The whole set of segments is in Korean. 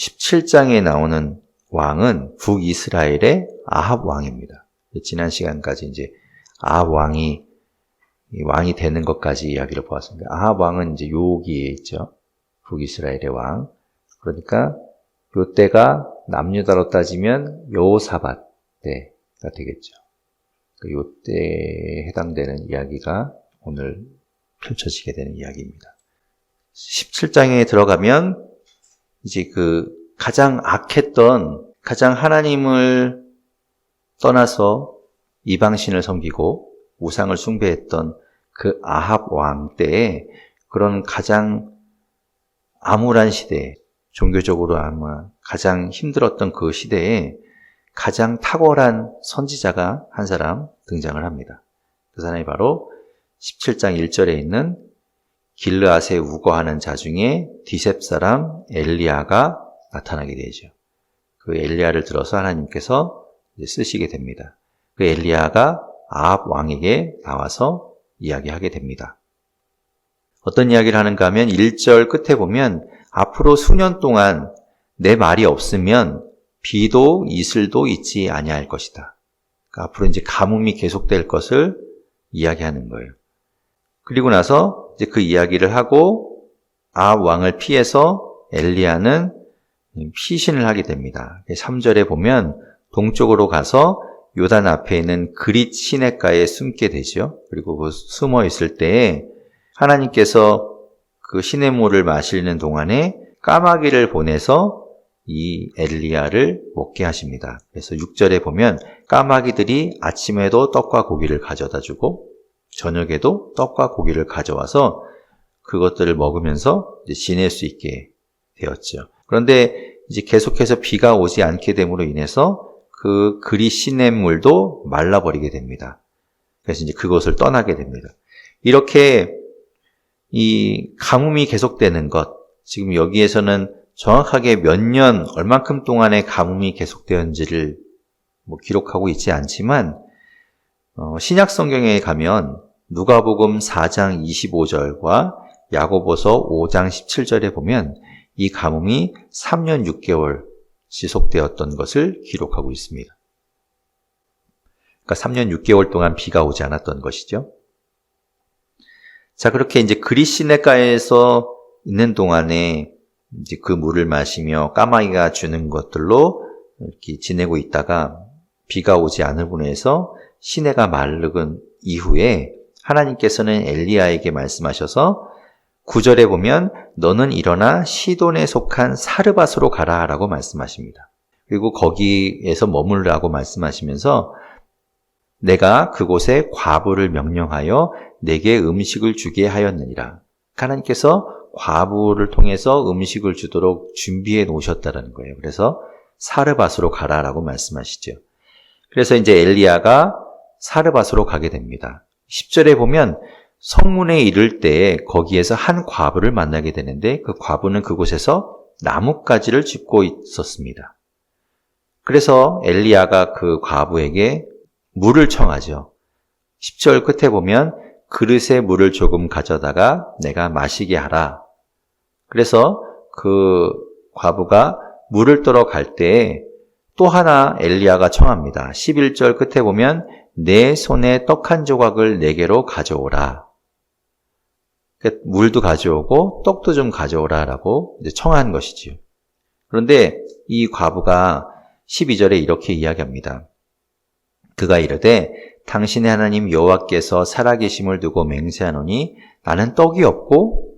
17장에 나오는 왕은 북이스라엘의 아합 왕입니다. 지난 시간까지 이제 아합 왕이 되는 것까지 이야기를 보았습니다. 아합 왕은 이제 요기에 있죠. 북이스라엘의 왕. 그러니까 요 때가 남유다로 따지면 여호사밧 때가 되겠죠. 요 때에 해당되는 이야기가 오늘 펼쳐지게 되는 이야기입니다. 17장에 들어가면 이제 가장 악했던, 가장 하나님을 떠나서 이방신을 섬기고 우상을 숭배했던 그 아합 왕 때에 그런 가장 암울한 시대, 종교적으로 아마 가장 힘들었던 그 시대에 가장 탁월한 선지자가 한 사람 등장을 합니다. 그 사람이 바로 17장 1절에 있는 길르앗에 우거하는 자 중에 디셉 사람 엘리야가 나타나게 되죠. 그 엘리야를 들어서 하나님께서 쓰시게 됩니다. 그 엘리야가 아합 왕에게 나와서 이야기하게 됩니다. 어떤 이야기를 하는가 하면 1절 끝에 보면 앞으로 수년 동안 내 말이 없으면 비도 이슬도 있지 아니할 것이다. 그러니까 앞으로 이제 가뭄이 계속될 것을 이야기하는 거예요. 그리고 나서 이제 그 이야기를 하고 아합 왕을 피해서 엘리야는 피신을 하게 됩니다. 3절에 보면 동쪽으로 가서 요단 앞에 있는 그릿 시냇가에 숨게 되죠. 그리고 그 숨어 있을 때에 하나님께서 그 시냇물을 마시는 동안에 까마귀를 보내서 이 엘리야를 먹게 하십니다. 그래서 6절에 보면 까마귀들이 아침에도 떡과 고기를 가져다 주고 저녁에도 떡과 고기를 가져와서 그것들을 먹으면서 이제 지낼 수 있게 되었죠. 그런데 이제 계속해서 비가 오지 않게 됨으로 인해서 그 그릿 시냇물도 말라버리게 됩니다. 그래서 이제 그것을 떠나게 됩니다. 이렇게 이 가뭄이 계속되는 것, 지금 여기에서는 정확하게 몇 년, 얼만큼 동안의 가뭄이 계속되었는지를 기록하고 있지 않지만 신약 성경에 가면 누가복음 4장 25절과 야고보서 5장 17절에 보면 이 가뭄이 3년 6개월 지속되었던 것을 기록하고 있습니다. 그러니까 3년 6개월 동안 비가 오지 않았던 것이죠. 자, 그렇게 이제 그릿 시냇가에서 있는 동안에 이제 그 물을 마시며 까마귀가 주는 것들로 이렇게 지내고 있다가 비가 오지 않음으로 해서 시내가 마르은 이후에 하나님께서는 엘리야에게 말씀하셔서 9절에 보면 너는 일어나 시돈에 속한 사르밧으로 가라 라고 말씀하십니다. 그리고 거기에서 머물라고 말씀하시면서 내가 그곳에 과부를 명령하여 내게 음식을 주게 하였느니라. 하나님께서 과부를 통해서 음식을 주도록 준비해 놓으셨다는 거예요. 그래서 사르밧으로 가라라고 말씀하시죠. 그래서 이제 엘리야가 사르밧으로 가게 됩니다. 10절에 보면 성문에 이를 때 거기에서 한 과부를 만나게 되는데 그 과부는 그곳에서 나뭇가지를 짚고 있었습니다. 그래서 엘리야가 그 과부에게 물을 청하죠. 10절 끝에 보면 그릇에 물을 조금 가져다가 내가 마시게 하라. 그래서 그 과부가 물을 떠러 갈 때에 또 하나 엘리야가 청합니다. 11절 끝에 보면 내 손에 떡 한 조각을 내게로 가져오라. 물도 가져오고 떡도 좀 가져오라 라고 이제 청한 것이지요. 그런데 이 과부가 12절에 이렇게 이야기합니다. 그가 이르되 당신의 하나님 여호와께서 살아계심을 두고 맹세하노니 나는 떡이 없고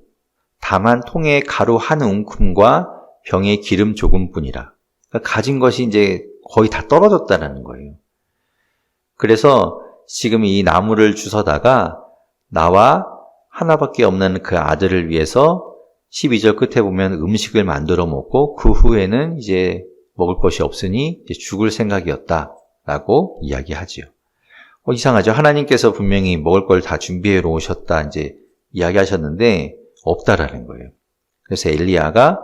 다만 통에 가루 한 웅큼과 병에 기름 조금뿐이라. 그러니까 가진 것이 이제 거의 다 떨어졌다는 거예요. 그래서 지금 이 나무를 주워다가 나와 하나밖에 없는 그 아들을 위해서 12절 끝에 보면 음식을 만들어 먹고 그 후에는 이제 먹을 것이 없으니 이제 죽을 생각이었다라고 이야기하지요. 이상하죠. 하나님께서 분명히 먹을 걸 다 준비해 놓으셨다 이제 이야기하셨는데 없다라는 거예요. 그래서 엘리야가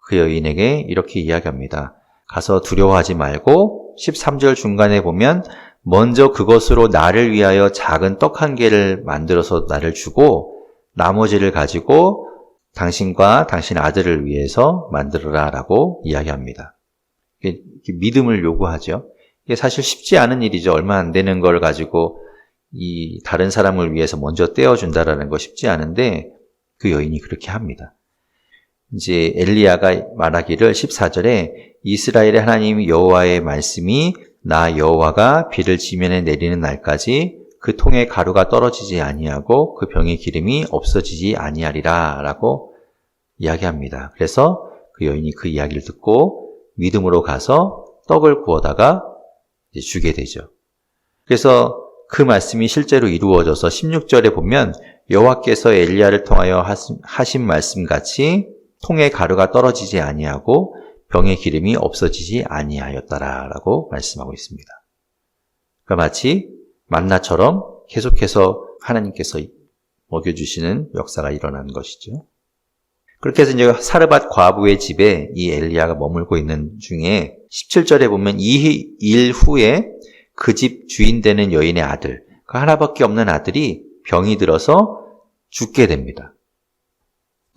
그 여인에게 이렇게 이야기합니다. 가서 두려워하지 말고 13절 중간에 보면 먼저 그것으로 나를 위하여 작은 떡 한 개를 만들어서 나를 주고 나머지를 가지고 당신과 당신 아들을 위해서 만들어라 라고 이야기합니다. 믿음을 요구하죠. 이게 사실 쉽지 않은 일이죠. 얼마 안 되는 걸 가지고 이 다른 사람을 위해서 먼저 떼어준다라는 거 쉽지 않은데 그 여인이 그렇게 합니다. 이제 엘리야가 말하기를 14절에 이스라엘의 하나님 여호와의 말씀이 나 여호와가 비를 지면에 내리는 날까지 그 통에 가루가 떨어지지 아니하고 그 병의 기름이 없어지지 아니하리라 라고 이야기합니다. 그래서 그 여인이 그 이야기를 듣고 믿음으로 가서 떡을 구워다가 이제 주게 되죠. 그래서 그 말씀이 실제로 이루어져서 16절에 보면 여호와께서 엘리야를 통하여 하신 말씀같이 통에 가루가 떨어지지 아니하고 병의 기름이 없어지지 아니하였다라고 말씀하고 있습니다. 그러니까 마치 만나처럼 계속해서 하나님께서 먹여주시는 역사가 일어난 것이죠. 그렇게 해서 이제 사르밧 과부의 집에 이 엘리야가 머물고 있는 중에 17절에 보면 이 일 후에 그 집 주인 되는 여인의 아들, 그 하나밖에 없는 아들이 병이 들어서 죽게 됩니다.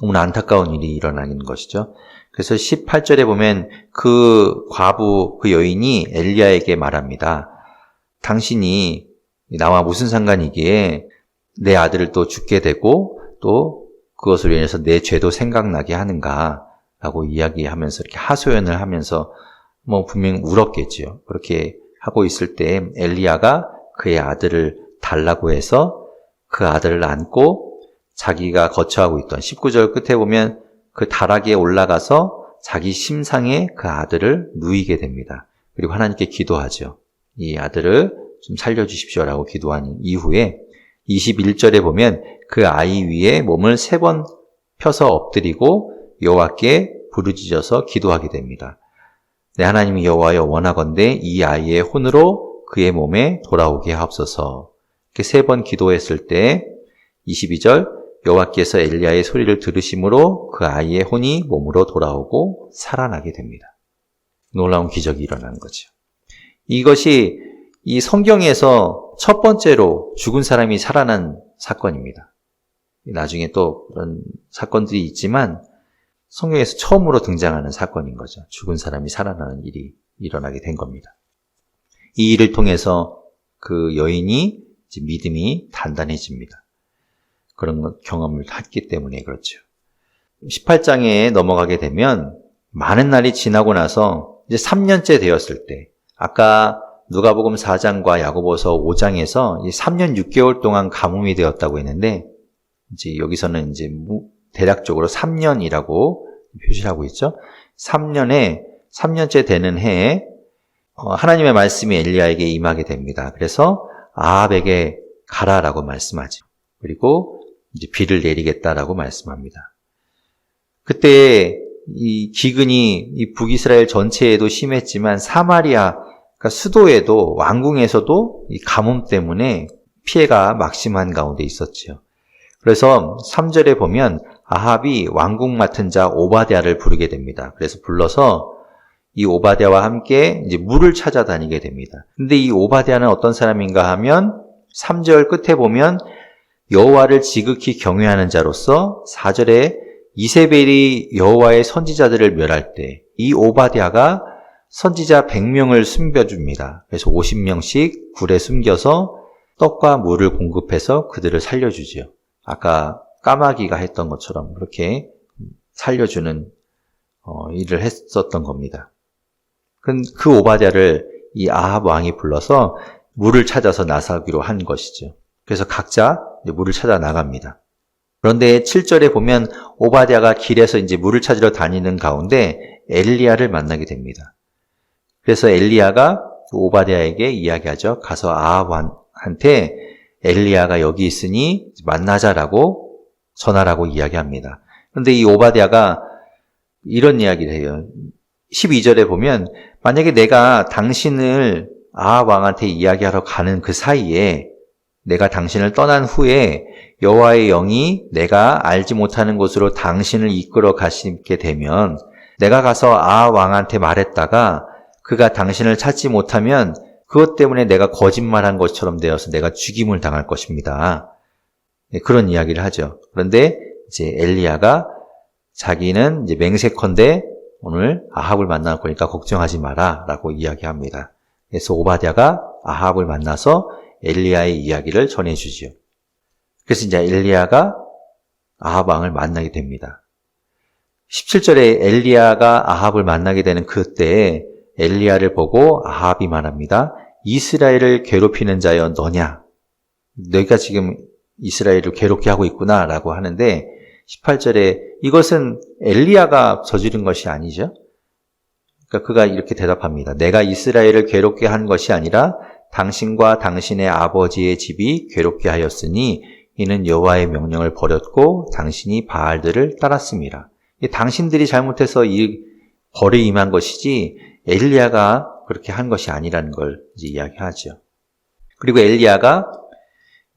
너무나 안타까운 일이 일어나는 것이죠. 그래서 18절에 보면 그 과부, 그 여인이 엘리야에게 말합니다. 당신이 나와 무슨 상관이기에 내 아들을 또 죽게 되고 또 그것으로 인해서 내 죄도 생각나게 하는가 라고 이야기하면서 이렇게 하소연을 하면서 분명 울었겠지요. 그렇게 하고 있을 때 엘리야가 그의 아들을 달라고 해서 그 아들을 안고 자기가 거처하고 있던 19절 끝에 보면 그 다락에 올라가서 자기 심상에 그 아들을 누이게 됩니다. 그리고 하나님께 기도하죠. 이 아들을 좀 살려주십시오라고 기도한 이후에 21절에 보면 그 아이 위에 몸을 3번 펴서 엎드리고 여호와께 부르짖어서 기도하게 됩니다. 내 하나님 여호와여 원하건대 이 아이의 혼으로 그의 몸에 돌아오게 하옵소서. 이렇게 3번 기도했을 때 22절 여호와께서 엘리야의 소리를 들으심으로 그 아이의 혼이 몸으로 돌아오고 살아나게 됩니다. 놀라운 기적이 일어나는 거죠. 이것이 이 성경에서 첫 번째로 죽은 사람이 살아난 사건입니다. 나중에 또 그런 사건들이 있지만 성경에서 처음으로 등장하는 사건인 거죠. 죽은 사람이 살아나는 일이 일어나게 된 겁니다. 이 일을 통해서 그 여인이 이제 믿음이 단단해집니다. 그런 경험을 했기 때문에 그렇죠. 18장에 넘어가게 되면 많은 날이 지나고 나서 이제 3년째 되었을 때 아까 누가복음 4장과 야고보서 5장에서 3년 6개월 동안 가뭄이 되었다고 했는데 이제 여기서는 이제 대략적으로 3년이라고 표시를 하고 있죠. 3년째 되는 해에 하나님의 말씀이 엘리야에게 임하게 됩니다. 그래서 아합에게 가라라고 말씀하죠. 그리고 이제 비를 내리겠다라고 말씀합니다. 그때 이 기근이 이 북이스라엘 전체에도 심했지만 사마리아 그러니까 수도에도 왕궁에서도 이 가뭄 때문에 피해가 막심한 가운데 있었지요. 그래서 3절에 보면 아합이 왕궁 맡은 자 오바댜를 부르게 됩니다. 그래서 불러서 이 오바댜와 함께 이제 물을 찾아다니게 됩니다. 근데 이 오바댜는 어떤 사람인가 하면 3절 끝에 보면 여호와를 지극히 경외하는 자로서 4절에 이세벨이 여호와의 선지자들을 멸할 때 이 오바댜가 선지자 100명을 숨겨줍니다. 그래서 50명씩 굴에 숨겨서 떡과 물을 공급해서 그들을 살려주죠. 아까 까마귀가 했던 것처럼 그렇게 살려주는 일을 했었던 겁니다. 그 오바댜를 이 아합 왕이 불러서 물을 찾아서 나서기로 한 것이죠. 그래서 각자 물을 찾아 나갑니다. 그런데 7절에 보면 오바댜가 길에서 이제 물을 찾으러 다니는 가운데 엘리야를 만나게 됩니다. 그래서 엘리야가 오바댜에게 이야기하죠. 가서 아합한테 엘리야가 여기 있으니 만나자라고 전하라고 이야기합니다. 그런데 이 오바댜가 이런 이야기를 해요. 12절에 보면 만약에 내가 당신을 아합 왕한테 이야기하러 가는 그 사이에 내가 당신을 떠난 후에 여호와의 영이 내가 알지 못하는 곳으로 당신을 이끌어 가시게 되면 내가 가서 아합 왕한테 말했다가 그가 당신을 찾지 못하면 그것 때문에 내가 거짓말한 것처럼 되어서 내가 죽임을 당할 것입니다. 네, 그런 이야기를 하죠. 그런데 이제 엘리야가 자기는 이제 맹세컨대 오늘 아합을 만날 거니까 걱정하지 마라 라고 이야기합니다. 그래서 오바댜가 아합을 만나서 엘리야의 이야기를 전해주지요. 그래서 이제 엘리야가 아합 왕을 만나게 됩니다. 17절에 엘리야가 아합을 만나게 되는 그때에 엘리야를 보고 아합이 말합니다. 이스라엘을 괴롭히는 자여 너냐? 너희가 지금 이스라엘을 괴롭게 하고 있구나 라고 하는데 18절에 이것은 엘리야가 저지른 것이 아니죠. 그러니까 그가 이렇게 대답합니다. 내가 이스라엘을 괴롭게 한 것이 아니라 당신과 당신의 아버지의 집이 괴롭게 하였으니 이는 여호와의 명령을 버렸고 당신이 바알들을 따랐습니다. 당신들이 잘못해서 이 벌이 임한 것이지 엘리야가 그렇게 한 것이 아니라는 걸 이제 이야기하죠. 그리고 엘리야가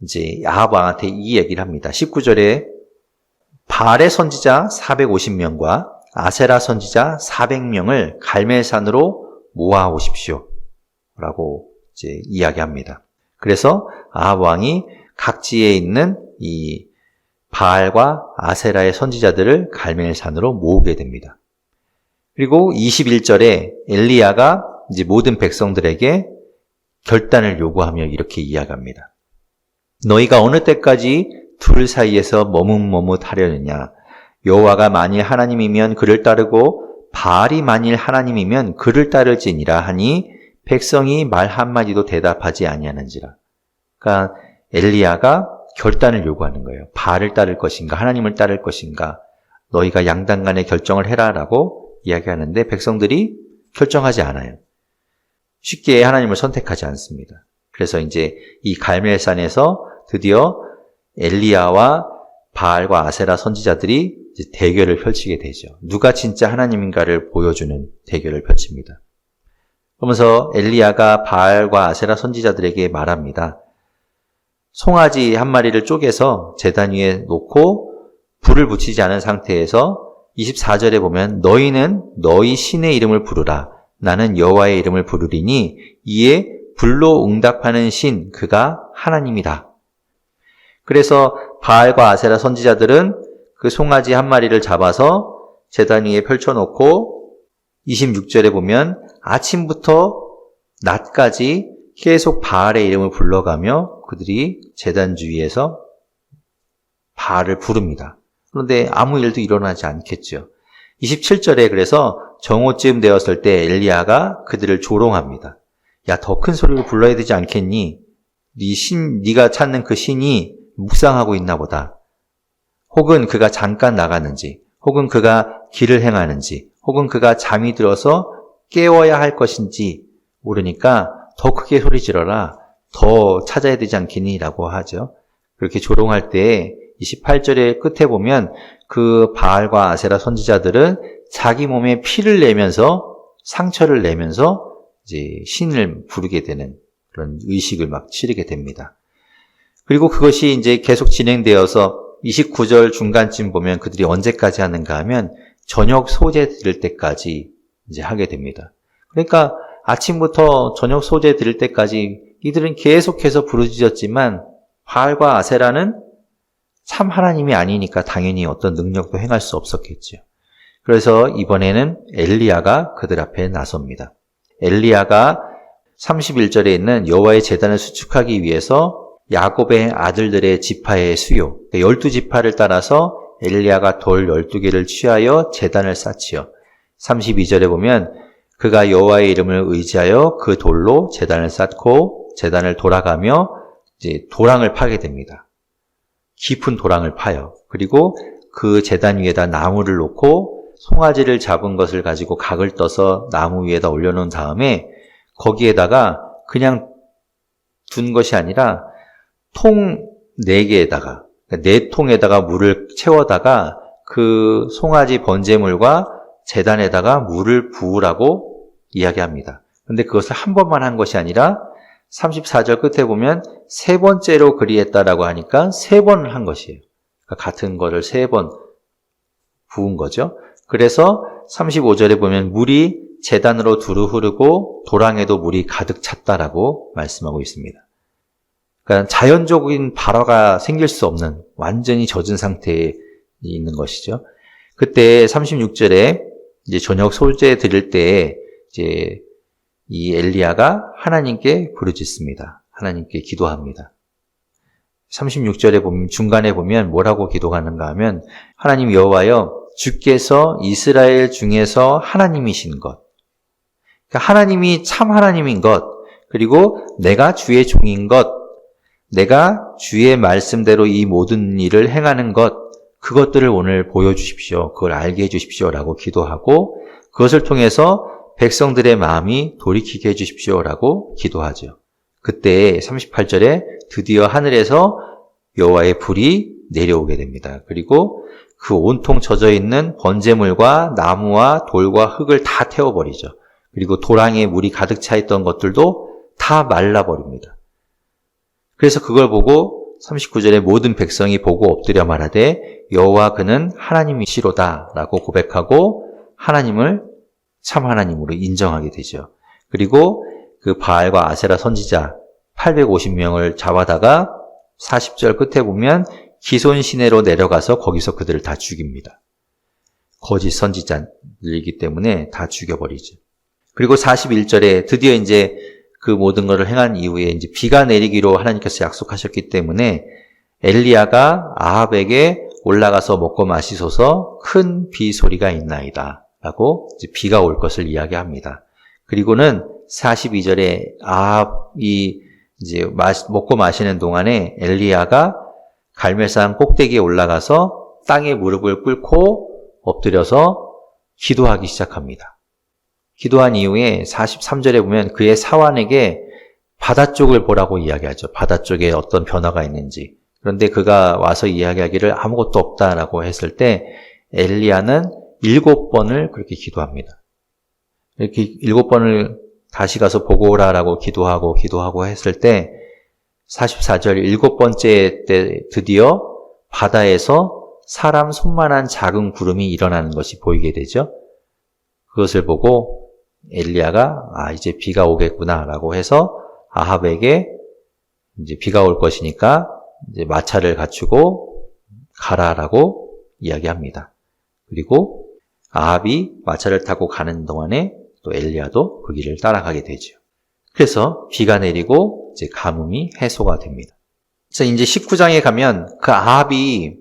이제 아합 왕한테 이 얘기를 합니다. 19절에 바알의 선지자 450명과 아세라 선지자 400명을 갈멜산으로 모아 오십시오. 라고 이제 이야기합니다. 그래서 아합 왕이 각지에 있는 이 바알과 아세라의 선지자들을 갈멜산으로 모으게 됩니다. 그리고 21절에 엘리야가 이제 모든 백성들에게 결단을 요구하며 이렇게 이야기합니다. 너희가 어느 때까지 둘 사이에서 머뭇머뭇하려느냐? 여호와가 만일 하나님이면 그를 따르고 바알이 만일 하나님이면 그를 따를지니라 하니 백성이 말 한마디도 대답하지 아니하는지라. 그러니까 엘리야가 결단을 요구하는 거예요. 바알을 따를 것인가 하나님을 따를 것인가 너희가 양당 간에 결정을 해라라고 이야기하는데 백성들이 결정하지 않아요. 쉽게 하나님을 선택하지 않습니다. 그래서 이제 이 갈멜산에서 드디어 엘리야와 바알과 아세라 선지자들이 이제 대결을 펼치게 되죠. 누가 진짜 하나님인가를 보여주는 대결을 펼칩니다. 그러면서 엘리야가 바알과 아세라 선지자들에게 말합니다. 송아지 한 마리를 쪼개서 제단 위에 놓고 불을 붙이지 않은 상태에서 24절에 보면 너희는 너희 신의 이름을 부르라. 나는 여호와의 이름을 부르리니 이에 불로 응답하는 신 그가 하나님이다. 그래서 바알과 아세라 선지자들은 그 송아지 한 마리를 잡아서 제단 위에 펼쳐놓고 26절에 보면 아침부터 낮까지 계속 바알의 이름을 불러가며 그들이 제단 주위에서 바알을 부릅니다. 그런데 아무 일도 일어나지 않겠죠. 27절에 그래서 정오쯤 되었을 때 엘리야가 그들을 조롱합니다. 야, 더 큰 소리로 불러야 되지 않겠니? 네가 찾는 그 신이 묵상하고 있나 보다. 혹은 그가 잠깐 나갔는지, 혹은 그가 길을 행하는지, 혹은 그가 잠이 들어서 깨워야 할 것인지 모르니까 더 크게 소리 지르라. 더 찾아야 되지 않겠니? 라고 하죠. 그렇게 조롱할 때 28절의 끝에 보면 그 바알과 아세라 선지자들은 자기 몸에 피를 내면서 상처를 내면서 이제 신을 부르게 되는 그런 의식을 막 치르게 됩니다. 그리고 그것이 이제 계속 진행되어서 29절 중간쯤 보면 그들이 언제까지 하는가 하면 저녁 소재 드릴 때까지 이제 하게 됩니다. 그러니까 아침부터 저녁 소재 드릴 때까지 이들은 계속해서 부르짖었지만 바알과 아세라는 참 하나님이 아니니까 당연히 어떤 능력도 행할 수 없었겠죠. 그래서 이번에는 엘리야가 그들 앞에 나섭니다. 엘리야가 31절에 있는 여호와의 제단을 수축하기 위해서 야곱의 아들들의 지파의 수요, 12지파를 따라서 엘리야가 돌 12개를 취하여 제단을 쌓지요. 32절에 보면 그가 여호와의 이름을 의지하여 그 돌로 제단을 쌓고 제단을 돌아가며 이제 도랑을 파게 됩니다. 깊은 도랑을 파요. 그리고 그 제단 위에다 나무를 놓고 송아지를 잡은 것을 가지고 각을 떠서 나무 위에다 올려놓은 다음에 거기에다가 그냥 둔 것이 아니라 통 4개에다가 4통에다가 물을 채워다가 그 송아지 번제물과 제단에다가 물을 부으라고 이야기합니다. 그런데 그것을 한 번만 한 것이 아니라 34절 끝에 보면 3번째로 그리했다라고 하니까 3번을 한 것이에요. 그러니까 같은 거를 3번 부은 거죠. 그래서 35절에 보면 물이 제단으로 두루 흐르고 도랑에도 물이 가득 찼다라고 말씀하고 있습니다. 그러니까 자연적인 발화가 생길 수 없는 완전히 젖은 상태에 있는 것이죠. 그때 36절에 이제 저녁 소제 드릴 때 이제 이 엘리야가 하나님께 부르짖습니다. 하나님께 기도합니다. 36절에 보면, 중간에 보면 뭐라고 기도하는가 하면, 하나님 여호와여, 주께서 이스라엘 중에서 하나님이신 것, 그러니까 하나님이 참 하나님인 것, 그리고 내가 주의 종인 것, 내가 주의 말씀대로 이 모든 일을 행하는 것, 그것들을 오늘 보여주십시오. 그걸 알게 해주십시오라고 기도하고, 그것을 통해서 백성들의 마음이 돌이키게 해주십시오라고 기도하죠. 그때 38절에 드디어 하늘에서 여호와의 불이 내려오게 됩니다. 그리고 그 온통 젖어 있는 번제물과 나무와 돌과 흙을 다 태워버리죠. 그리고 도랑에 물이 가득 차 있던 것들도 다 말라버립니다. 그래서 그걸 보고 39절에 모든 백성이 보고 엎드려 말하되 여호와 그는 하나님이시로다 라고 고백하고 하나님을 참 하나님으로 인정하게 되죠. 그리고 그 바알과 아세라 선지자 850명을 잡아다가 40절 끝에 보면 기손 시내로 내려가서 거기서 그들을 다 죽입니다. 거짓 선지자들이기 때문에 다 죽여버리죠. 그리고 41절에 드디어 이제 그 모든 것을 행한 이후에 이제 비가 내리기로 하나님께서 약속하셨기 때문에 엘리야가 아합에게 올라가서 먹고 마시소서 큰 비 소리가 있나이다 라고 이제 비가 올 것을 이야기합니다. 그리고는 42절에 아합이 이제 먹고 마시는 동안에 엘리야가 갈멜산 꼭대기에 올라가서 땅에 무릎을 꿇고 엎드려서 기도하기 시작합니다. 기도한 이후에 43절에 보면 그의 사환에게 바다 쪽을 보라고 이야기하죠. 바다 쪽에 어떤 변화가 있는지. 그런데 그가 와서 이야기하기를 아무것도 없다라고 했을 때 엘리야는 7번을 그렇게 기도합니다. 이렇게 7번을 다시 가서 보고 오라라고 기도하고 했을 때 44절 7번째 때 드디어 바다에서 사람 손만한 작은 구름이 일어나는 것이 보이게 되죠. 그것을 보고 엘리야가 이제 비가 오겠구나라고 해서 아합에게 이제 비가 올 것이니까 이제 마차를 갖추고 가라라고 이야기합니다. 그리고 아합이 마차를 타고 가는 동안에 또 엘리야도 그 길을 따라가게 되죠. 그래서 비가 내리고 이제 가뭄이 해소가 됩니다. 그래서 이제 19장에 가면 그 아합이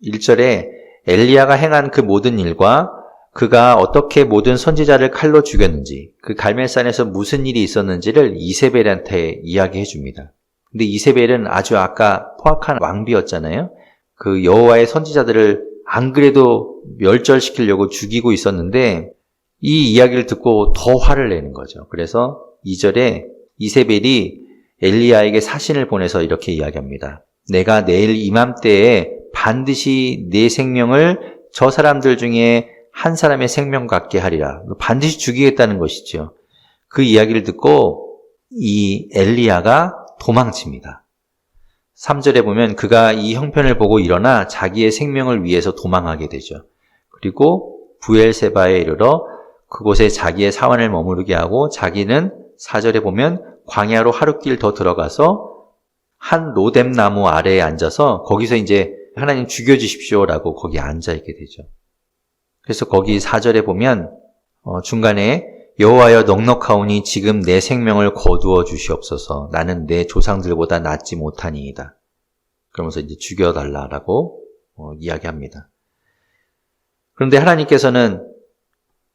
1절에 엘리야가 행한 그 모든 일과 그가 어떻게 모든 선지자를 칼로 죽였는지, 그 갈멜산에서 무슨 일이 있었는지를 이세벨한테 이야기해 줍니다. 근데 이세벨은 아주 아까 포악한 왕비였잖아요. 그 여호와의 선지자들을 안 그래도 멸절시키려고 죽이고 있었는데 이 이야기를 듣고 더 화를 내는 거죠. 그래서 2절에 이세벨이 엘리야에게 사신을 보내서 이렇게 이야기합니다. 내가 내일 이맘때에 반드시 내 생명을 저 사람들 중에 한 사람의 생명 같게 하리라. 반드시 죽이겠다는 것이죠. 그 이야기를 듣고 이 엘리야가 도망칩니다. 3절에 보면 그가 이 형편을 보고 일어나 자기의 생명을 위해서 도망하게 되죠. 그리고 부엘세바에 이르러 그곳에 자기의 사환을 머무르게 하고 자기는 4절에 보면 광야로 하룻길 더 들어가서 한 로뎀 나무 아래에 앉아서 거기서 이제 하나님 죽여주십시오라고 거기 앉아있게 되죠. 그래서 거기 4절에 보면 중간에 여호와여 넉넉하오니 지금 내 생명을 거두어 주시옵소서. 나는 내 조상들보다 낫지 못하니이다. 그러면서 이제 죽여달라라고 이야기합니다. 그런데 하나님께서는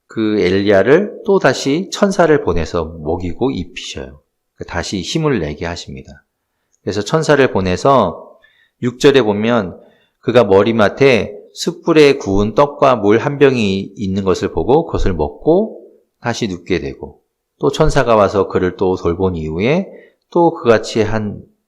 그 엘리야를 또 다시 천사를 보내서 먹이고 입히셔요. 다시 힘을 내게 하십니다. 그래서 천사를 보내서 6절에 보면 그가 머리맡에 숯불에 구운 떡과 물 한 병이 있는 것을 보고 그것을 먹고 다시 눕게 되고 또 천사가 와서 그를 또 돌본 이후에 또 그같이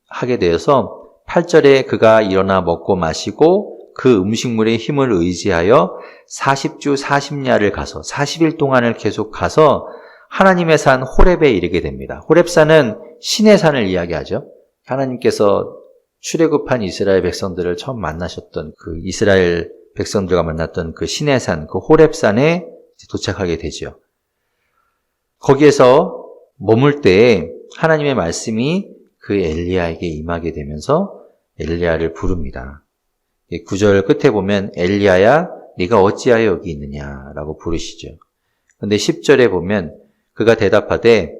하게 되어서 8절에 그가 일어나 먹고 마시고 그 음식물의 힘을 의지하여 40주 40야를 가서 40일 동안을 계속 가서 하나님의 산 호렙에 이르게 됩니다. 호렙산은 신의 산을 이야기하죠. 하나님께서 출애굽한 이스라엘 백성들을 처음 만나셨던 그 이스라엘 백성들과 만났던 그 신의 산, 그 호렙산에 도착하게 되죠. 거기에서 머물 때에 하나님의 말씀이 그 엘리야에게 임하게 되면서 엘리야를 부릅니다. 9절 끝에 보면 엘리야야 네가 어찌하여 여기 있느냐라고 부르시죠. 그런데 10절에 보면 그가 대답하되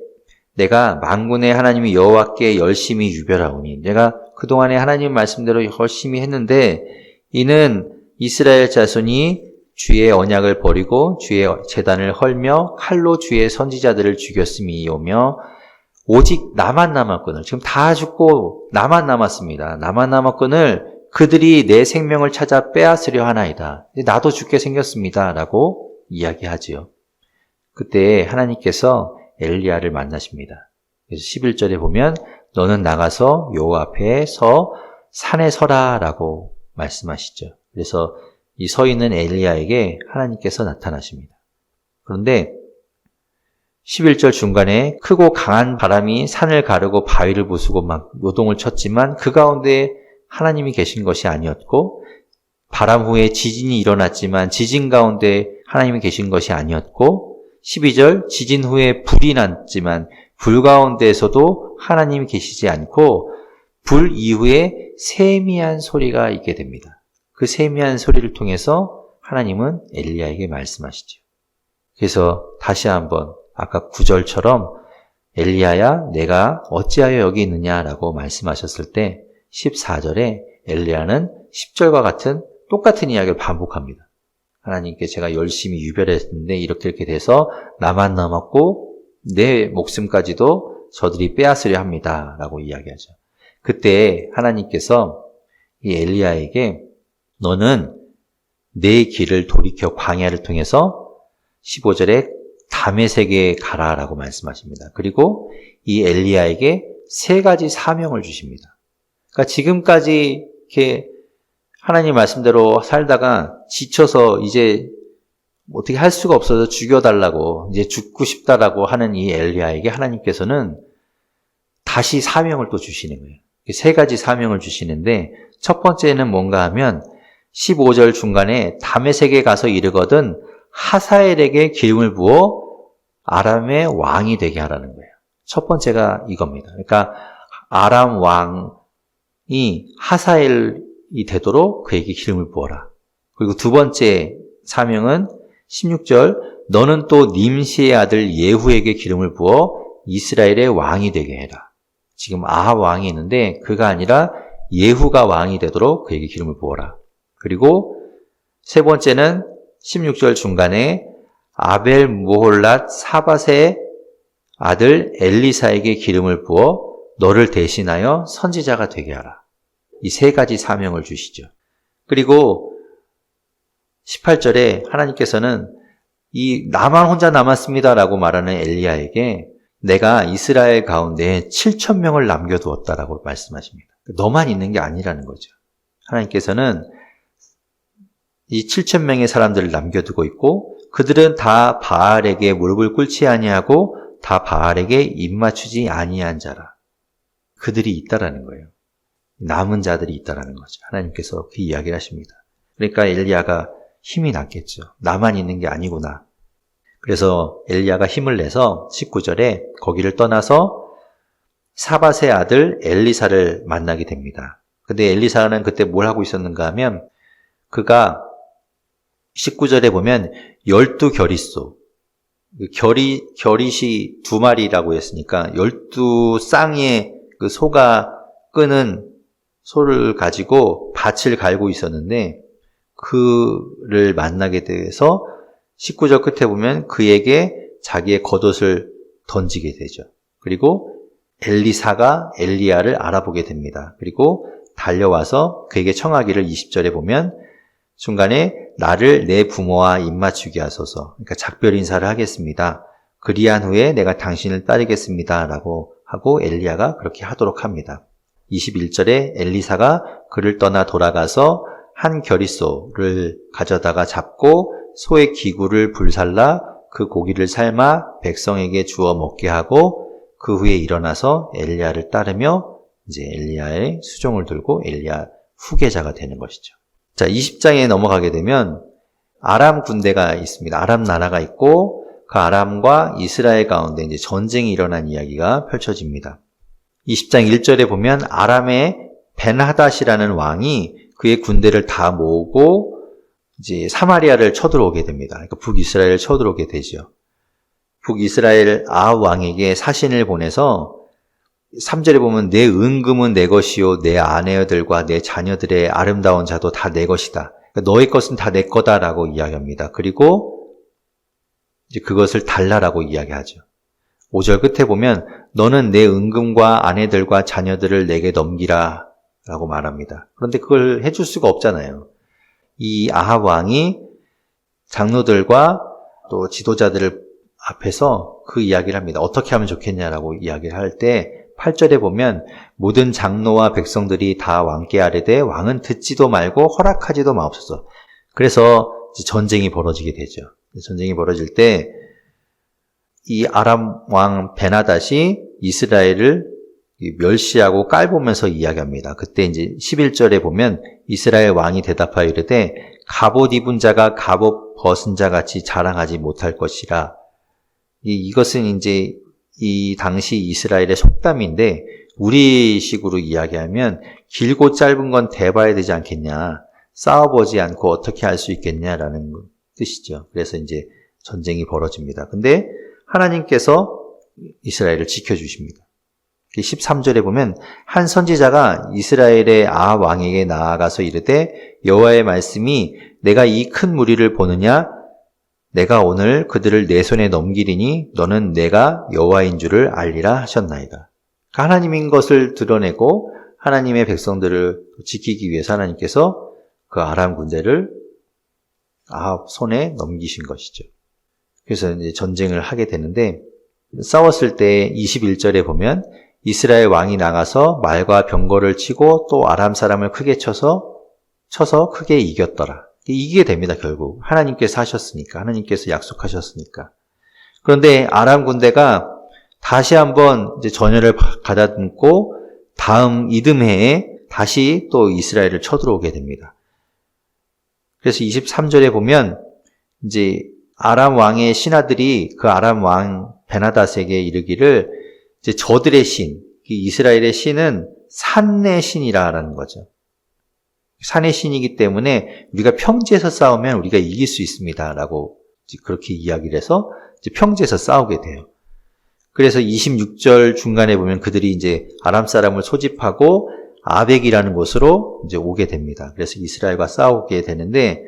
내가 만군의 하나님 여호와께 열심히 유별하오니 내가 그동안에 하나님 말씀대로 열심히 했는데 이는 이스라엘 자손이 주의 언약을 버리고 주의 제단을 헐며 칼로 주의 선지자들을 죽였음이오며 오직 나만 남았거늘 지금 다 죽고 나만 남았습니다. 나만 남았거늘 그들이 내 생명을 찾아 빼앗으려 하나이다. 나도 죽게 생겼습니다. 라고 이야기하지요. 그때 하나님께서 엘리야를 만나십니다. 그래서 11절에 보면 너는 나가서 여호와 앞에 서 산에 서라 라고 말씀하시죠. 그래서 이 서 있는 엘리야에게 하나님께서 나타나십니다. 그런데 11절 중간에 크고 강한 바람이 산을 가르고 바위를 부수고 막 요동을 쳤지만 그 가운데 하나님이 계신 것이 아니었고 바람 후에 지진이 일어났지만 지진 가운데 하나님이 계신 것이 아니었고 12절 지진 후에 불이 났지만 불 가운데에서도 하나님이 계시지 않고 불 이후에 세미한 소리가 있게 됩니다. 그 세미한 소리를 통해서 하나님은 엘리야에게 말씀하시죠. 그래서 다시 한번 아까 9절처럼 엘리야야 내가 어찌하여 여기 있느냐라고 말씀하셨을 때 14절에 엘리야는 10절과 같은 똑같은 이야기를 반복합니다. 하나님께 제가 열심히 유별했는데 이렇게 돼서 나만 남았고 내 목숨까지도 저들이 빼앗으려 합니다. 라고 이야기하죠. 그때 하나님께서 이 엘리야에게 너는 내 길을 돌이켜 광야를 통해서 15절에 다메섹에 가라 라고 말씀하십니다. 그리고 이 엘리야에게 3가지 사명을 주십니다. 그러니까 지금까지 이렇게 하나님 말씀대로 살다가 지쳐서 이제 어떻게 할 수가 없어서 죽여달라고 이제 죽고 싶다라고 하는 이 엘리야에게 하나님께서는 다시 사명을 또 주시는 거예요. 3가지 사명을 주시는데 첫 번째는 뭔가 하면 15절 중간에 다메섹에 가서 이르거든 하사엘에게 기름을 부어 아람의 왕이 되게 하라는 거예요. 첫 번째가 이겁니다. 그러니까 아람 왕이 하사엘이 되도록 그에게 기름을 부어라. 그리고 두 번째 사명은 16절 너는 또 님시의 아들 예후에게 기름을 부어 이스라엘의 왕이 되게 해라. 지금 아합 왕이 있는데 그가 아니라 예후가 왕이 되도록 그에게 기름을 부어라. 그리고 세 번째는 16절 중간에 아벨 무홀랏 사밧의 아들 엘리사에게 기름을 부어 너를 대신하여 선지자가 되게 하라. 이 3가지 사명을 주시죠. 그리고 18절에 하나님께서는 이 나만 혼자 남았습니다라고 말하는 엘리야에게 내가 이스라엘 가운데 7,000명을 남겨두었다라고 말씀하십니다. 너만 있는 게 아니라는 거죠. 하나님께서는 이 7,000명의 사람들을 남겨두고 있고 그들은 다 바알에게 무릎을 꿇지 아니하고 다 바알에게 입맞추지 아니한 자라. 그들이 있다라는 거예요. 남은 자들이 있다라는 거죠. 하나님께서 그 이야기를 하십니다. 그러니까 엘리야가 힘이 났겠죠. 나만 있는 게 아니구나. 그래서 엘리야가 힘을 내서 19절에 거기를 떠나서 사밧의 아들 엘리사를 만나게 됩니다. 근데 엘리사는 그때 뭘 하고 있었는가 하면 그가 19절에 보면 12겨릿소, 겨릿이 2마리라고 했으니까 12쌍의 그 소가 끄는 소를 가지고 밭을 갈고 있었는데 그를 만나게 돼서 19절 끝에 보면 그에게 자기의 겉옷을 던지게 되죠. 그리고 엘리사가 엘리야를 알아보게 됩니다. 그리고 달려와서 그에게 청하기를 20절에 보면 중간에 나를 내 부모와 입맞추게 하소서. 그러니까 작별 인사를 하겠습니다. 그리한 후에 내가 당신을 따르겠습니다. 라고 하고 엘리야가 그렇게 하도록 합니다. 21절에 엘리사가 그를 떠나 돌아가서 한 겨릿소를 가져다가 잡고 소의 기구를 불살라 그 고기를 삶아 백성에게 주어 먹게 하고 그 후에 일어나서 엘리야를 따르며 이제 엘리야의 수종을 들고 엘리야 후계자가 되는 것이죠. 자, 20장에 넘어가게 되면 아람 군대가 있습니다. 아람 나라가 있고 그 아람과 이스라엘 가운데 이제 전쟁이 일어난 이야기가 펼쳐집니다. 20장 1절에 보면 아람의 벤하닷이라는 왕이 그의 군대를 다 모으고 이제 사마리아를 쳐들어오게 됩니다. 그러니까 북이스라엘을 쳐들어오게 되죠. 북이스라엘 아합 왕에게 사신을 보내서 3절에 보면 내 은금은 내 것이요 내 아내들과 내 자녀들의 아름다운 자도 다 내 것이다. 그러니까 너의 것은 다 내 거다라고 이야기합니다. 그리고 이제 그것을 달라라고 이야기하죠. 5절 끝에 보면 너는 내 은금과 아내들과 자녀들을 내게 넘기라 라고 말합니다. 그런데 그걸 해줄 수가 없잖아요. 이 아합 왕이 장로들과 또 지도자들을 앞에서 그 이야기를 합니다. 어떻게 하면 좋겠냐라고 이야기를 할 때 8절에 보면 모든 장로와 백성들이 다 왕께 아뢰되 왕은 듣지도 말고 허락하지도 마옵소서. 그래서 전쟁이 벌어지게 되죠. 전쟁이 벌어질 때 이 아람 왕 베나닷이 이스라엘을 멸시하고 깔보면서 이야기합니다. 그때 이제 11절에 보면 이스라엘 왕이 대답하여 이르되 갑옷 입은 자가 갑옷 벗은 자 같이 자랑하지 못할 것이라. 이것은 이제 이 당시 이스라엘의 속담인데 우리식으로 이야기하면 길고 짧은 건 대봐야 되지 않겠냐. 싸워보지 않고 어떻게 할 수 있겠냐라는 뜻이죠. 그래서 이제 전쟁이 벌어집니다. 근데 하나님께서 이스라엘을 지켜주십니다. 13절에 보면 한 선지자가 이스라엘의 아합 왕에게 나아가서 이르되 여호와의 말씀이 내가 이 큰 무리를 보느냐 내가 오늘 그들을 내 손에 넘기리니 너는 내가 여호와인 줄을 알리라 하셨나이다. 하나님인 것을 드러내고 하나님의 백성들을 지키기 위해서 하나님께서 그 아람 군대를 아합 손에 넘기신 것이죠. 그래서 이제 전쟁을 하게 되는데 싸웠을 때 21절에 보면 이스라엘 왕이 나가서 말과 병거를 치고 또 아람 사람을 크게 쳐서 크게 이겼더라. 이기게 됩니다, 결국. 하나님께서 하셨으니까. 하나님께서 약속하셨으니까. 그런데 아람 군대가 다시 한번 이제 전열을 가다듬고 다음 이듬해에 다시 또 이스라엘을 쳐들어오게 됩니다. 그래서 23절에 보면 이제 아람 왕의 신하들이 그 아람 왕 베나닷에게 이르기를 이제 저들의 신, 이스라엘의 신은 산의 신이라는 거죠. 산의 신이기 때문에 우리가 평지에서 싸우면 우리가 이길 수 있습니다라고 그렇게 이야기를 해서 이제 평지에서 싸우게 돼요. 그래서 26절 중간에 보면 그들이 이제 아람 사람을 소집하고 아벡이라는 곳으로 이제 오게 됩니다. 그래서 이스라엘과 싸우게 되는데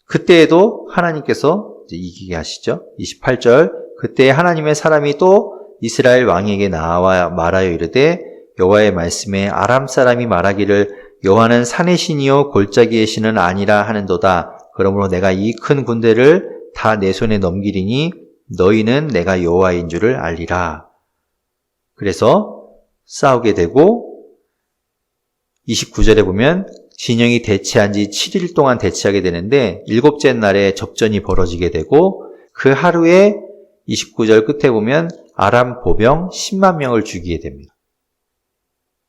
그때에도 하나님께서 이제 이기게 하시죠. 28절 그때 하나님의 사람이 또 이스라엘 왕에게 나와 말하여 이르되 여호와의 말씀에 아람 사람이 말하기를 여호와는 산의 신이요 골짜기의 신은 아니라 하는도다. 그러므로 내가 이 큰 군대를 다 내 손에 넘기리니 너희는 내가 여호와인 줄을 알리라. 그래서 싸우게 되고 29절에 보면 진영이 대치한 지 7일 동안 대치하게 되는데 7째 날에 접전이 벌어지게 되고 그 하루에 29절 끝에 보면 아람 보병 10만 명을 죽이게 됩니다.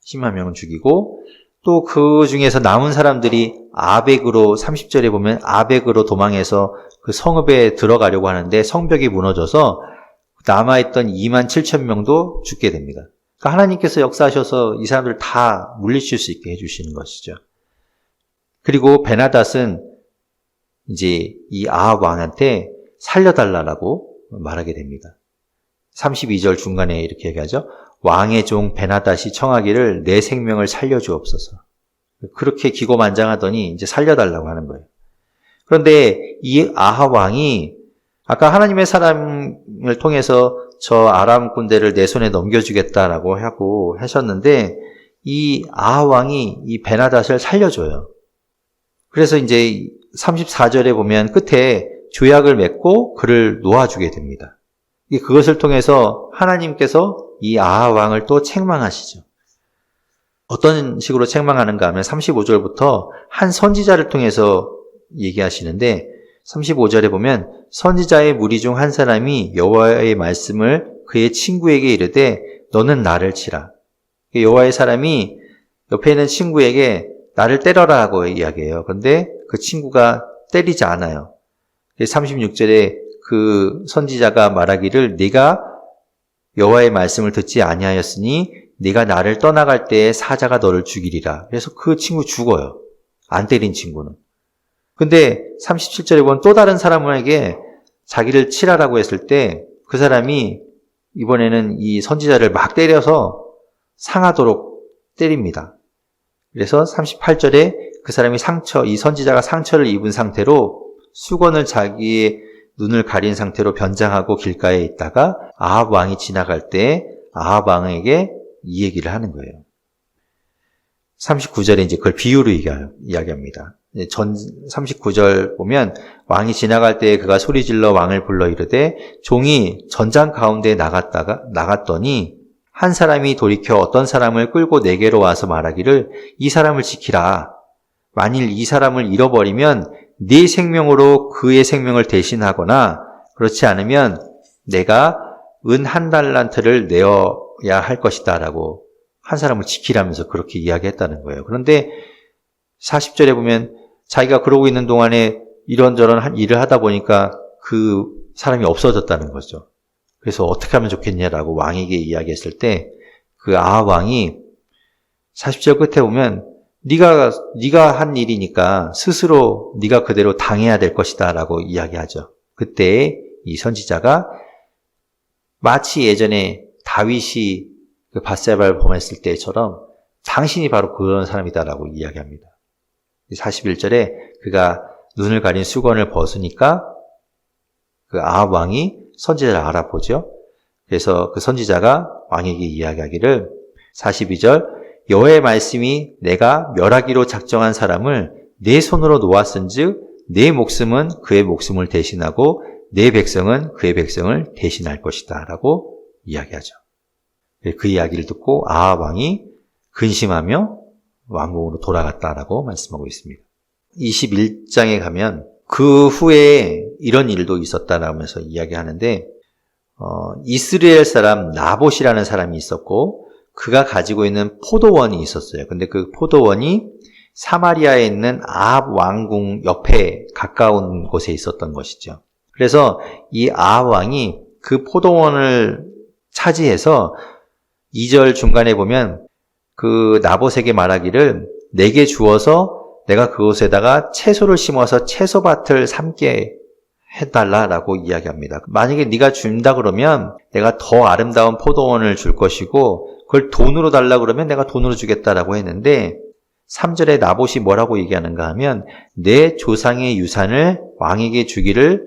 10만 명을 죽이고 또 그 중에서 남은 사람들이 아벡으로 30절에 보면 아벡으로 도망해서 그 성읍에 들어가려고 하는데 성벽이 무너져서 남아있던 2만 7천 명도 죽게 됩니다. 그러니까 하나님께서 역사하셔서 이 사람들 다 물리칠 수 있게 해주시는 것이죠. 그리고 베나닷은 이제 이 아합 왕한테 살려달라고 말하게 됩니다. 32절 중간에 이렇게 얘기하죠. 왕의 종 베나닷이 청하기를 내 생명을 살려주옵소서. 그렇게 기고만장하더니 이제 살려달라고 하는 거예요. 그런데 이 아합 왕이 아까 하나님의 사람을 통해서 저 아람 군대를 내 손에 넘겨주겠다라고 하고 하셨는데 이 아합 왕이 이 베나닷을 살려줘요. 그래서 이제 34절에 보면 끝에 조약을 맺고 그를 놓아주게 됩니다. 그것을 통해서 하나님께서 이 아합 왕을 또 책망하시죠. 어떤 식으로 책망하는가 하면 35절부터 한 선지자를 통해서 얘기하시는데 35절에 보면 선지자의 무리 중 한 사람이 여호와의 말씀을 그의 친구에게 이르되 너는 나를 치라. 여호와의 사람이 옆에 있는 친구에게 나를 때려라고 이야기해요. 그런데 그 친구가 때리지 않아요. 36절에 그 선지자가 말하기를 네가 여호와의 말씀을 듣지 아니하였으니 네가 나를 떠나갈 때에 사자가 너를 죽이리라. 그래서 그 친구 죽어요. 안 때린 친구는. 근데 37절에 보면 또 다른 사람에게 자기를 치라라고 했을 때 그 사람이 이번에는 이 선지자를 막 때려서 상하도록 때립니다. 그래서 38절에 그 사람이 이 선지자가 상처를 입은 상태로 수건을 자기의 눈을 가린 상태로 변장하고 길가에 있다가 아합 왕이 지나갈 때 아합 왕에게 이 얘기를 하는 거예요. 39절에 이제 그걸 비유로 이야기합니다. 전 39절 보면 왕이 지나갈 때 그가 소리질러 왕을 불러 이르되 종이 전장 가운데 나갔더니 한 사람이 돌이켜 어떤 사람을 끌고 내게로 와서 말하기를 이 사람을 지키라. 만일 이 사람을 잃어버리면 네 생명으로 그의 생명을 대신하거나 그렇지 않으면 내가 은 1달란트를 내어야 할 것이다 라고 한 사람을 지키라면서 그렇게 이야기했다는 거예요. 그런데 40절에 보면 자기가 그러고 있는 동안에 이런저런 일을 하다 보니까 그 사람이 없어졌다는 거죠. 그래서 어떻게 하면 좋겠냐라고 왕에게 이야기했을 때 그 아합 왕이 40절 끝에 보면 네가 한 일이니까 스스로 네가 그대로 당해야 될 것이다 라고 이야기하죠. 그때 이 선지자가 마치 예전에 다윗이 그 밧세바를 범했을 때처럼 당신이 바로 그런 사람이다라고 이야기합니다. 41절에 그가 눈을 가린 수건을 벗으니까 그 아합 왕이 선지자를 알아보죠. 그래서 그 선지자가 왕에게 이야기하기를 42절 여호와의 말씀이 내가 멸하기로 작정한 사람을 내 손으로 놓았은즉 내 목숨은 그의 목숨을 대신하고 내 백성은 그의 백성을 대신할 것이다 라고 이야기하죠. 그 이야기를 듣고 아합 왕이 근심하며 왕궁으로 돌아갔다라고 말씀하고 있습니다. 21장에 가면 그 후에 이런 일도 있었다라면서 이야기하는데 이스라엘 사람 나봇이라는 사람이 있었고 그가 가지고 있는 포도원이 있었어요. 근데 그 포도원이 사마리아에 있는 아합 왕궁 옆에 가까운 곳에 있었던 것이죠. 그래서 이 아합 왕이 그 포도원을 차지해서 2절 중간에 보면 그 나봇에게 말하기를 내게 주어서 내가 그곳에다가 채소를 심어서 채소밭을 삼게 해달라라고 이야기합니다. 만약에 네가 준다 그러면 내가 더 아름다운 포도원을 줄 것이고 그걸 돈으로 달라 그러면 내가 돈으로 주겠다라고 했는데 3절에 나봇이 뭐라고 얘기하는가 하면 내 조상의 유산을 왕에게 주기를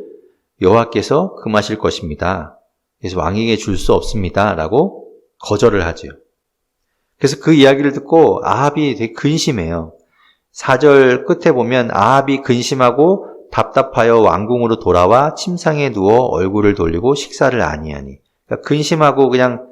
여호와께서 금하실 것입니다. 그래서 왕에게 줄 수 없습니다 라고 거절을 하죠. 그래서 그 이야기를 듣고 아합이 되게 근심해요. 4절 끝에 보면 아합이 근심하고 답답하여 왕궁으로 돌아와 침상에 누워 얼굴을 돌리고 식사를 아니하니. 그러니까 근심하고 그냥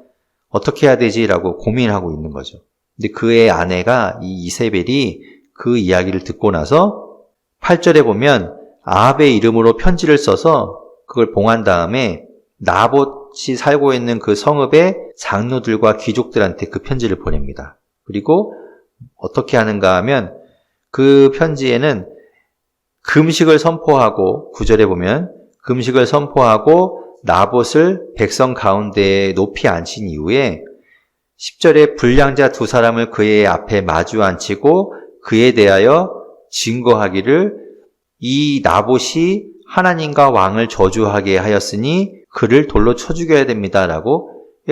어떻게 해야 되지라고 고민하고 있는 거죠. 근데 그의 아내가 이 이세벨이 그 이야기를 듣고 나서 8절에 보면 아합의 이름으로 편지를 써서 그걸 봉한 다음에 나봇이 살고 있는 그 성읍의 장로들과 귀족들한테 그 편지를 보냅니다. 그리고 어떻게 하는가 하면 그 편지에는 금식을 선포하고 9절에 보면 금식을 선포하고 나봇을 백성 가운데에 높이 앉힌 이후에 10절에 불량자 두 사람을 그의 앞에 마주 앉히고 그에 대하여 증거하기를 이 나봇이 하나님과 왕을 저주하게 하였으니 그를 돌로 쳐 죽여야 됩니다라고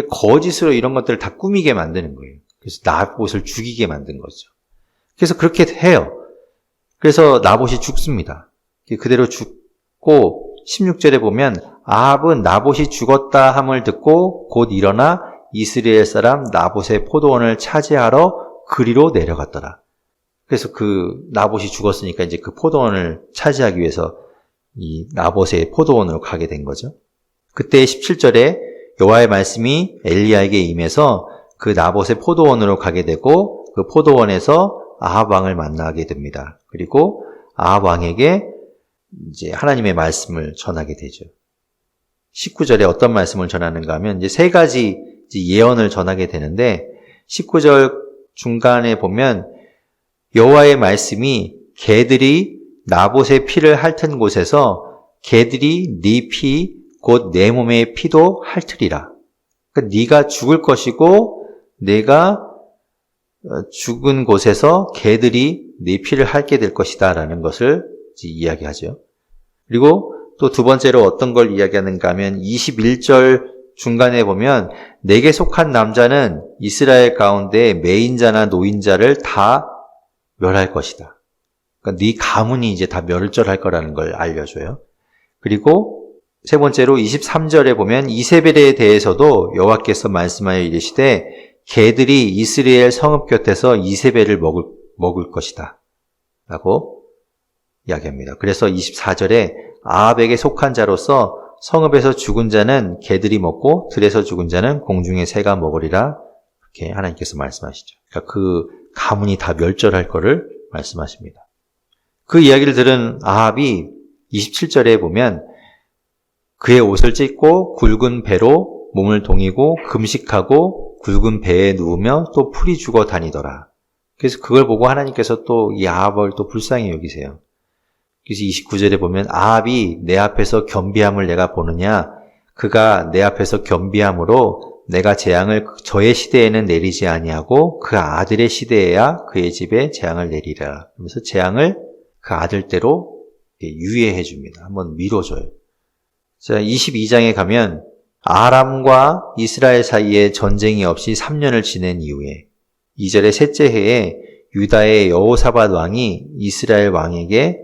거짓으로 이런 것들을 다 꾸미게 만드는 거예요. 그래서 나봇을 죽이게 만든 거죠. 그래서 그렇게 해요. 그래서 나봇이 죽습니다. 그대로 죽고 16절에 보면 아합은 나봇이 죽었다 함을 듣고 곧 일어나 이스라엘 사람 나봇의 포도원을 차지하러 그리로 내려갔더라. 그래서 그 나봇이 죽었으니까 이제 그 포도원을 차지하기 위해서 이 나봇의 포도원으로 가게 된 거죠. 그때 17절에 여호와의 말씀이 엘리야에게 임해서 그 나봇의 포도원으로 가게 되고 그 포도원에서 아합 왕을 만나게 됩니다. 그리고 아합 왕에게 이제 하나님의 말씀을 전하게 되죠. 19절에 어떤 말씀을 전하는가 하면 이제 세 가지 예언을 전하게 되는데 19절 중간에 보면 여호와의 말씀이 개들이 나봇의 피를 핥은 곳에서 개들이 네 피 곧 내 몸의 피도 핥으리라. 그러니까 네가 죽을 것이고 내가 죽은 곳에서 개들이 네 피를 핥게 될 것이다 라는 것을 이야기하죠. 그리고 또 두 번째로 어떤 걸 이야기하는가 하면 21절 중간에 보면 내게 속한 남자는 이스라엘 가운데 매인자나 노인자를 다 멸할 것이다. 그러니까 네 가문이 이제 다 멸절할 거라는 걸 알려줘요. 그리고 세 번째로 23절에 보면 이세벨에 대해서도 여호와께서 말씀하여 이르시되 개들이 이스라엘 성읍 곁에서 이세벨을 먹을 것이다 라고 이야기합니다. 그래서 24절에 아합에게 속한 자로서 성읍에서 죽은 자는 개들이 먹고 들에서 죽은 자는 공중의 새가 먹으리라 이렇게 하나님께서 말씀하시죠. 그러니까 그 가문이 다 멸절할 거를 말씀하십니다. 그 이야기를 들은 아합이 27절에 보면 그의 옷을 찢고 굵은 배로 몸을 동이고 금식하고 굵은 배에 누우며 또 풀이 죽어 다니더라. 그래서 그걸 보고 하나님께서 또 이 아합을 또 불쌍히 여기세요. 그래서 29절에 보면 아합이 내 앞에서 겸비함을 내가 보느냐 그가 내 앞에서 겸비함으로 내가 재앙을 저의 시대에는 내리지 아니하고 그 아들의 시대에야 그의 집에 재앙을 내리라. 그러면서 재앙을 그 아들대로 유예해 줍니다. 한번 미뤄줘요. 자, 22장에 가면 아람과 이스라엘 사이에 전쟁이 없이 3년을 지낸 이후에 2절의 셋째 해에 유다의 여호사밧 왕이 이스라엘 왕에게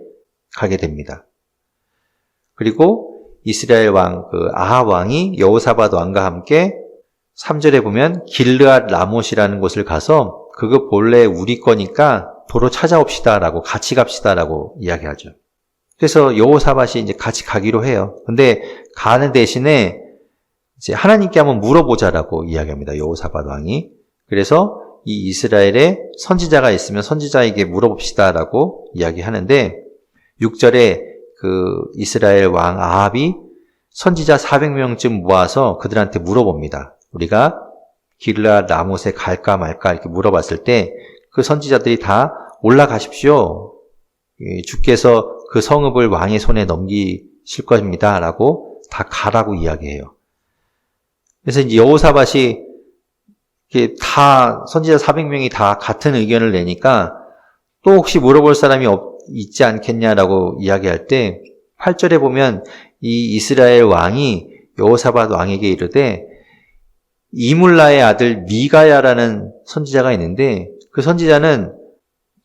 가게 됩니다. 그리고 이스라엘 왕, 아합 왕이 여호사밧 왕과 함께 3절에 보면 길르앗 라못이라는 곳을 가서 그거 본래 우리 거니까 도로 찾아옵시다라고 같이 갑시다라고 이야기하죠. 그래서 여호사밧이 이제 같이 가기로 해요. 근데 가는 대신에 이제 하나님께 한번 물어보자라고 이야기합니다. 여호사밧 왕이. 그래서 이 이스라엘에 선지자가 있으면 선지자에게 물어봅시다라고 이야기하는데 6절에 그 이스라엘 왕 아합이 선지자 400명쯤 모아서 그들한테 물어봅니다. 우리가 길르앗 라못에 갈까 말까 이렇게 물어봤을 때 그 선지자들이 다 올라가십시오. 주께서 그 성읍을 왕의 손에 넘기실 것입니다. 라고 다 가라고 이야기해요. 그래서 이제 여호사밧이 다 선지자 400명이 다 같은 의견을 내니까 또 혹시 물어볼 사람이 있지 않겠냐라고 이야기할 때 8절에 보면 이 이스라엘 왕이 여호사밧 왕에게 이르되 이물라의 아들 미가야라는 선지자가 있는데 그 선지자는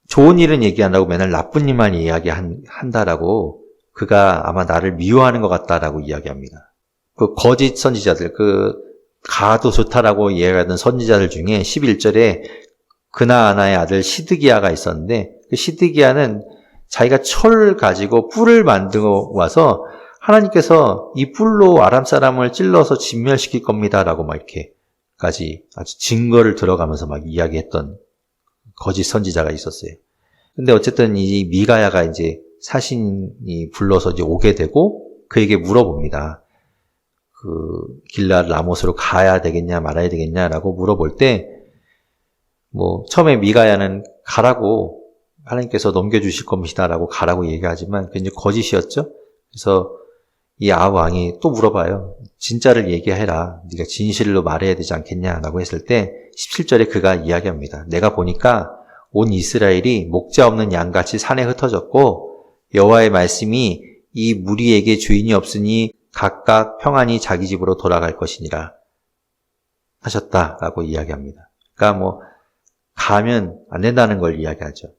좋은 일은 얘기 안 하고 맨날 나쁜 일만 이야기한다라고 그가 아마 나를 미워하는 것 같다라고 이야기합니다. 그 거짓 선지자들, 가도 좋다라고 이야기하던 선지자들 중에 11절에 그나아나의 아들 시드기야가 있었는데 그 시드기야는 자기가 철을 가지고 뿔을 만들어 와서 하나님께서 이 뿔로 아람 사람을 찔러서 진멸시킬 겁니다라고 막 이렇게까지 아주 증거를 들어가면서 막 이야기했던 거짓 선지자가 있었어요. 근데 어쨌든 이 미가야가 이제 사신이 불러서 이제 오게 되고 그에게 물어봅니다. 길르앗 라못으로 가야 되겠냐 말아야 되겠냐라고 물어볼 때 처음에 미가야는 가라고 하나님께서 넘겨주실 겁니다라고 가라고 얘기하지만 그게 이제 거짓이었죠. 그래서 이 아합 왕이 또 물어봐요. 진짜를 얘기해라. 네가 진실로 말해야 되지 않겠냐라고 했을 때 17절에 그가 이야기합니다. 내가 보니까 온 이스라엘이 목자 없는 양같이 산에 흩어졌고 여호와의 말씀이 이 무리에게 주인이 없으니 각각 평안히 자기 집으로 돌아갈 것이니라 하셨다라고 이야기합니다. 그러니까 가면 안 된다는 걸 이야기하죠.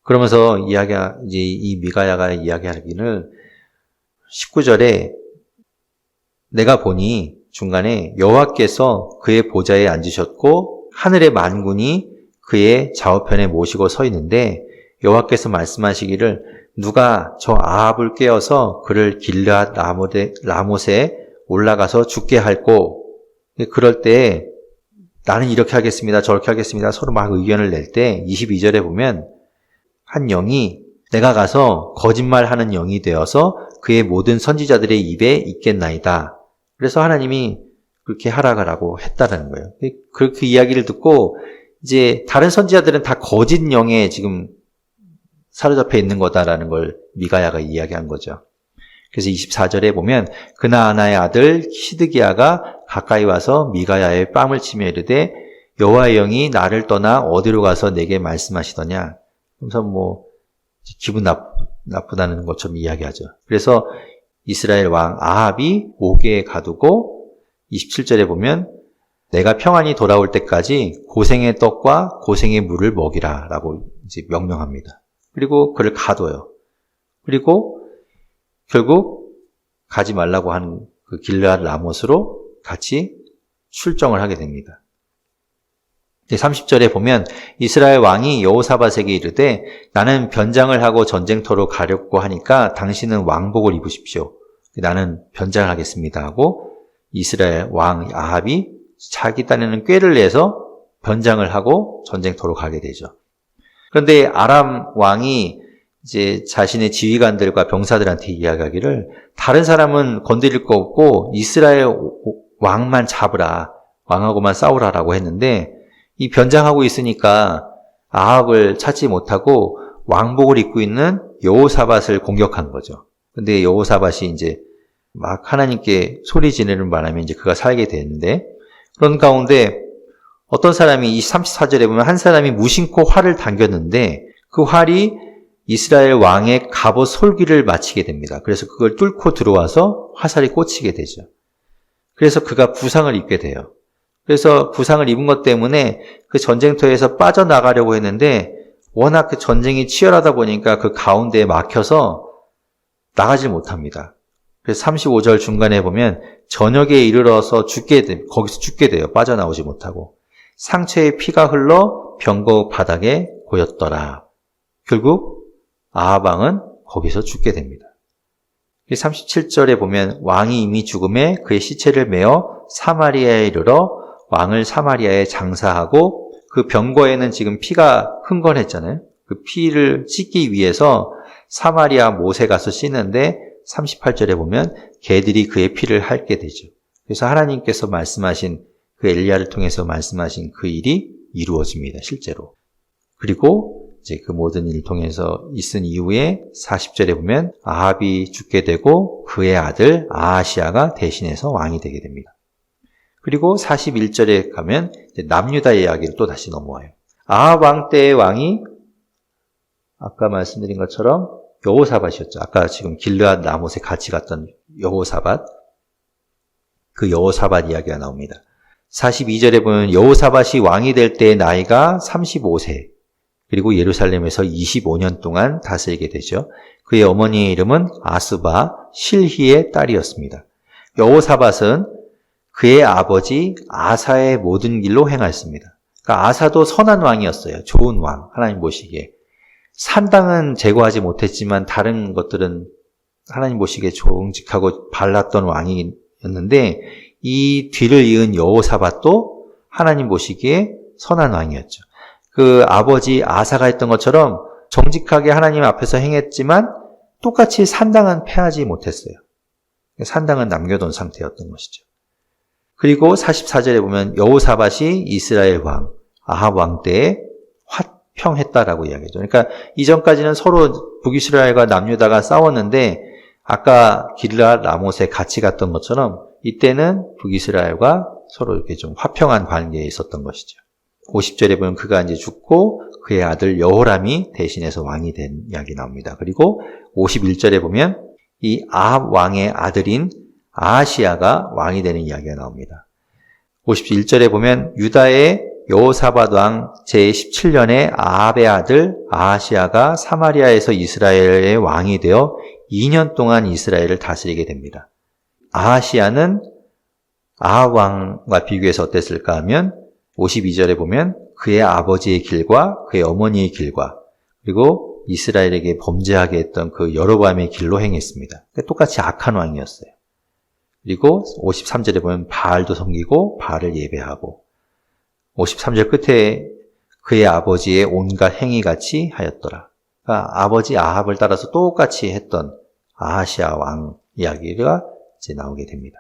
그러면서 이제 이 미가야가 이야기하기를 19절에 내가 보니 중간에 여호와께서 그의 보좌에 앉으셨고 하늘의 만군이 그의 좌우편에 모시고 서 있는데 여호와께서 말씀하시기를 누가 저 아합을 깨어서 그를 길르앗 라못에 올라가서 죽게 할꼬. 그럴 때 나는 이렇게 하겠습니다. 저렇게 하겠습니다. 서로 막 의견을 낼 때 22절에 보면 한 영이 내가 가서 거짓말하는 영이 되어서 그의 모든 선지자들의 입에 있겠나이다. 그래서 하나님이 그렇게 하라고 했다라는 거예요. 그 이야기를 듣고 이제 다른 선지자들은 다 거짓 영에 지금 사로잡혀 있는 거다라는 걸 미가야가 이야기한 거죠. 그래서 24절에 보면 그나아나의 아들 시드기야가 가까이 와서 미가야의 뺨을 치며 이르되 여호와의 영이 나를 떠나 어디로 가서 내게 말씀하시더냐. 그래서 기분 나쁘다는 것처럼 이야기하죠. 그래서 이스라엘 왕 아합이 옥에 가두고 27절에 보면 내가 평안히 돌아올 때까지 고생의 떡과 고생의 물을 먹이라 라고 이제 명령합니다. 그리고 그를 가둬요. 그리고 결국 가지 말라고 한 그 길르앗 라못으로 같이 출정을 하게 됩니다. 30절에 보면 이스라엘 왕이 여호사밧에게 이르되 나는 변장을 하고 전쟁터로 가려고 하니까 당신은 왕복을 입으십시오. 나는 변장을 하겠습니다 하고 이스라엘 왕 아합이 자기 딴에는 꾀를 내서 변장을 하고 전쟁터로 가게 되죠. 그런데 아람 왕이 이제 자신의 지휘관들과 병사들한테 이야기하기를 다른 사람은 건드릴 거 없고 이스라엘 왕만 잡으라, 왕하고만 싸우라라고 했는데 이 변장하고 있으니까 아합을 찾지 못하고 왕복을 입고 있는 여호사밧을 공격한 거죠. 근데 여호사밧이 이제 막 하나님께 소리 지르는 바람에 이제 그가 살게 되는데 그런 가운데 어떤 사람이 이 34절에 보면 한 사람이 무심코 활을 당겼는데 그 활이 이스라엘 왕의 갑옷 솔기를 맞히게 됩니다. 그래서 그걸 뚫고 들어와서 화살이 꽂히게 되죠. 그래서 그가 부상을 입게 돼요. 그래서 부상을 입은 것 때문에 그 전쟁터에서 빠져나가려고 했는데 워낙 그 전쟁이 치열하다 보니까 그 가운데에 막혀서 나가질 못합니다. 그래서 35절 중간에 보면 저녁에 이르러서 거기서 죽게 돼요. 빠져나오지 못하고. 상처에 피가 흘러 병거 바닥에 고였더라. 결국 아합 왕은 거기서 죽게 됩니다. 37절에 보면 왕이 이미 죽음에 그의 시체를 메어 사마리아에 이르러 왕을 사마리아에 장사하고 그 병거에는 지금 피가 흥건했잖아요. 그 피를 씻기 위해서 사마리아 못에 가서 씻는데 38절에 보면 개들이 그의 피를 핥게 되죠. 그래서 하나님께서 말씀하신 그 엘리야를 통해서 말씀하신 그 일이 이루어집니다. 실제로. 그리고 이제 그 모든 일을 통해서 있은 이후에 40절에 보면 아합이 죽게 되고 그의 아들 아하시아가 대신해서 왕이 되게 됩니다. 그리고 41절에 가면 남유다 이야기를 또 다시 넘어와요. 아합 왕 때의 왕이 아까 말씀드린 것처럼 여호사밧이었죠. 아까 지금 길르앗 라못에 같이 갔던 여호사밧, 그 여호사밧 이야기가 나옵니다. 42절에 보면 여호사밧이 왕이 될 때의 나이가 35세, 그리고 예루살렘에서 25년 동안 다스리게 되죠. 그의 어머니의 이름은 아스바, 실히의 딸이었습니다. 여호사밧은 그의 아버지 아사의 모든 길로 행하였습니다. 그러니까 아사도 선한 왕이었어요. 좋은 왕, 하나님 보시기에. 산당은 제거하지 못했지만 다른 것들은 하나님 보시기에 정직하고 발랐던 왕이었는데 이 뒤를 이은 여호사밧도 하나님 보시기에 선한 왕이었죠. 그 아버지 아사가 했던 것처럼 정직하게 하나님 앞에서 행했지만 똑같이 산당은 패하지 못했어요. 산당은 남겨둔 상태였던 것이죠. 그리고 44절에 보면 여호사밧이 이스라엘 왕, 아합 왕 때에 화평했다라고 이야기하죠. 그러니까 이전까지는 서로 북이스라엘과 남유다가 싸웠는데 아까 길르앗 라못에 같이 갔던 것처럼 이때는 북이스라엘과 서로 이렇게 좀 화평한 관계에 있었던 것이죠. 50절에 보면 그가 이제 죽고 그의 아들 여호람이 대신해서 왕이 된 이야기 나옵니다. 그리고 51절에 보면 이 아합 왕의 아들인 아하시아가 왕이 되는 이야기가 나옵니다. 51절에 보면 유다의 여호사밧 왕 제17년에 아합의 아들 아하시아가 사마리아에서 이스라엘의 왕이 되어 2년 동안 이스라엘을 다스리게 됩니다. 아하시아는 아합 왕과 비교해서 어땠을까 하면 52절에 보면 그의 아버지의 길과 그의 어머니의 길과 그리고 이스라엘에게 범죄하게 했던 그 여로보암의 길로 행했습니다. 똑같이 악한 왕이었어요. 그리고 53절에 보면 바알도 섬기고 바알을 예배하고 53절 끝에 그의 아버지의 온갖 행위같이 하였더라. 그러니까 아버지 아합을 따라서 똑같이 했던 아하시아 왕 이야기가 이제 나오게 됩니다.